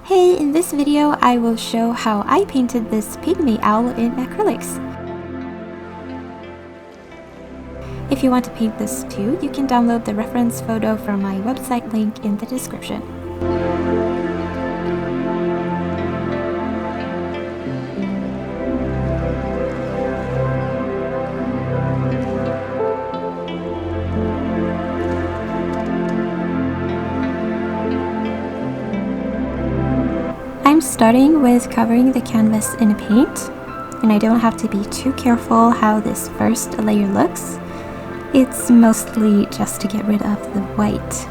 Hey, in this video I will show how I painted this pygmy owl in acrylics. If you want to paint this too, you can download the reference photo from my website link in the description. I'm starting with covering the canvas in paint, and I don't have to be too careful how this first layer looks. It's mostly just to get rid of the white.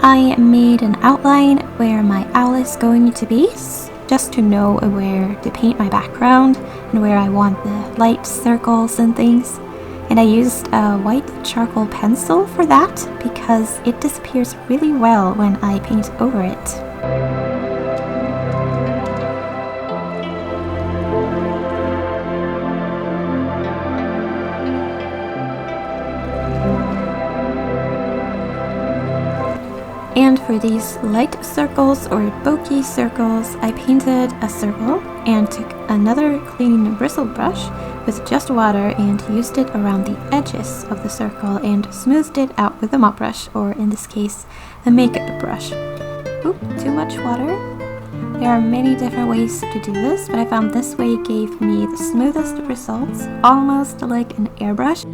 I made an outline where my owl is going to be, just to know where to paint my background and where I want the light circles and things. And I used a white charcoal pencil for that because it disappears really well when I paint over it. And for these light circles or bokeh circles, I painted a circle and took another clean bristle brush with just water and used it around the edges of the circle and smoothed it out with a mop brush, or in this case, a makeup brush. Oop, too much water. There are many different ways to do this, but I found this way gave me the smoothest results, almost like an airbrush.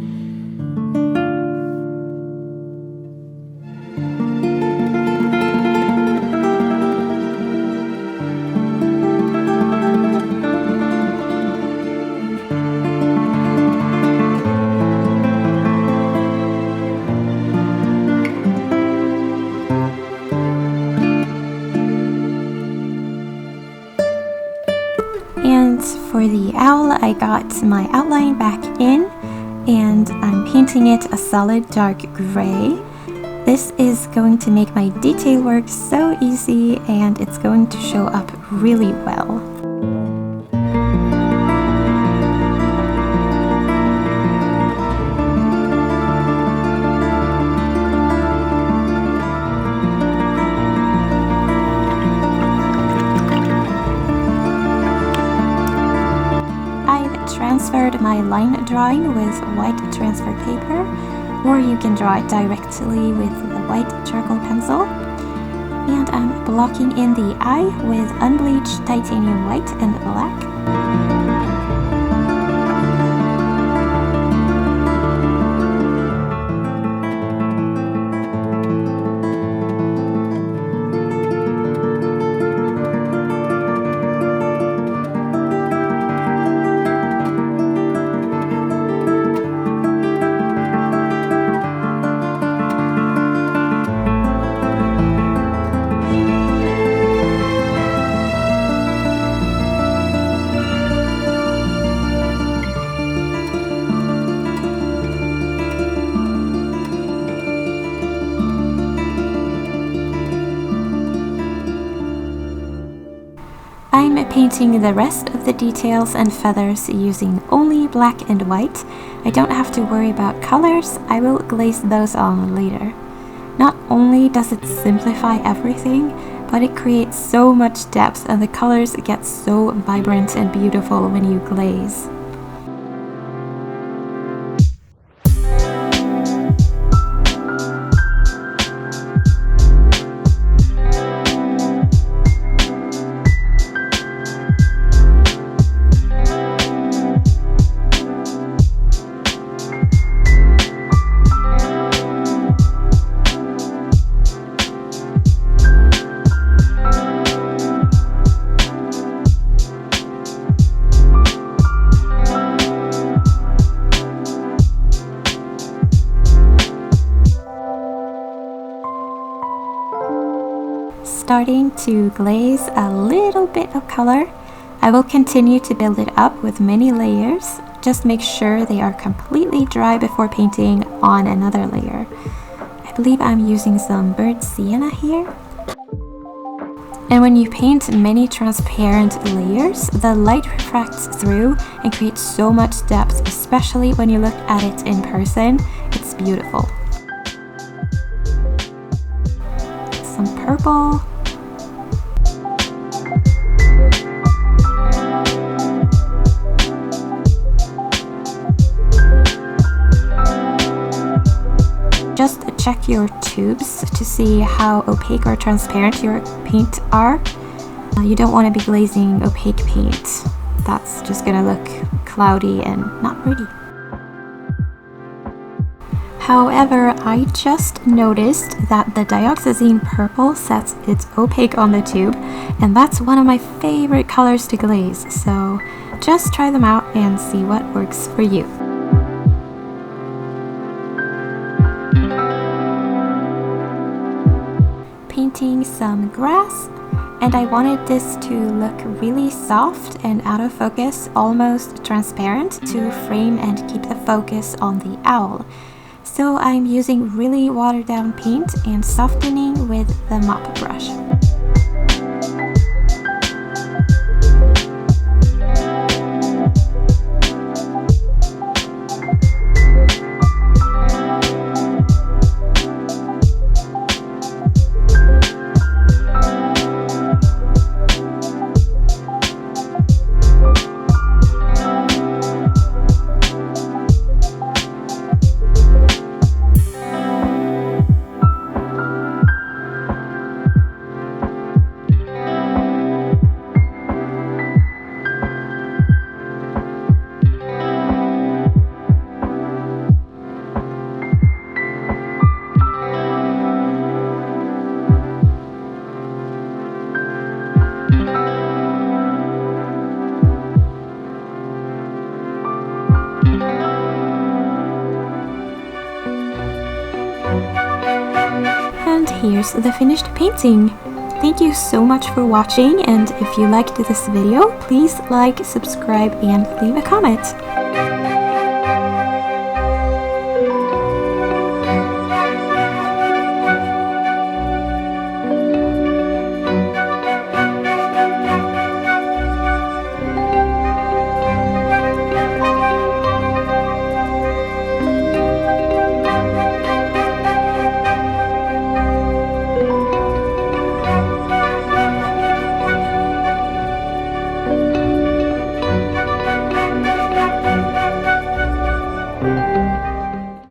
And for the owl, I got my outline back in, and I'm painting it a solid dark gray. This is going to make my detail work so easy, and it's going to show up really well. Transferred my line drawing with white transfer paper, or you can draw it directly with the white charcoal pencil. And I'm blocking in the eye with unbleached titanium white and black. I'm painting the rest of the details and feathers using only black and white. I don't have to worry about colors, I will glaze those on later. Not only does it simplify everything, but it creates so much depth and the colors get so vibrant and beautiful when you glaze. Starting to glaze a little bit of color. I will continue to build it up with many layers. Just make sure they are completely dry before painting on another layer. I believe I'm using some burnt sienna here. And when you paint many transparent layers, the light refracts through and creates so much depth, especially when you look at it in person. It's beautiful. Some purple. Just check your tubes to see how opaque or transparent your paint are. You don't want to be glazing opaque paint. That's just gonna look cloudy and not pretty. However, I just noticed that the dioxazine purple sets its opaque on the tube, and that's one of my favorite colors to glaze, so just try them out and see what works for you. Painting some grass, and I wanted this to look really soft and out of focus, almost transparent, to frame and keep the focus on the owl. So I'm using really watered down paint and softening with the mop brush. And here's the finished painting. Thank you so much for watching, and if you liked this video, please like, subscribe, and leave a comment.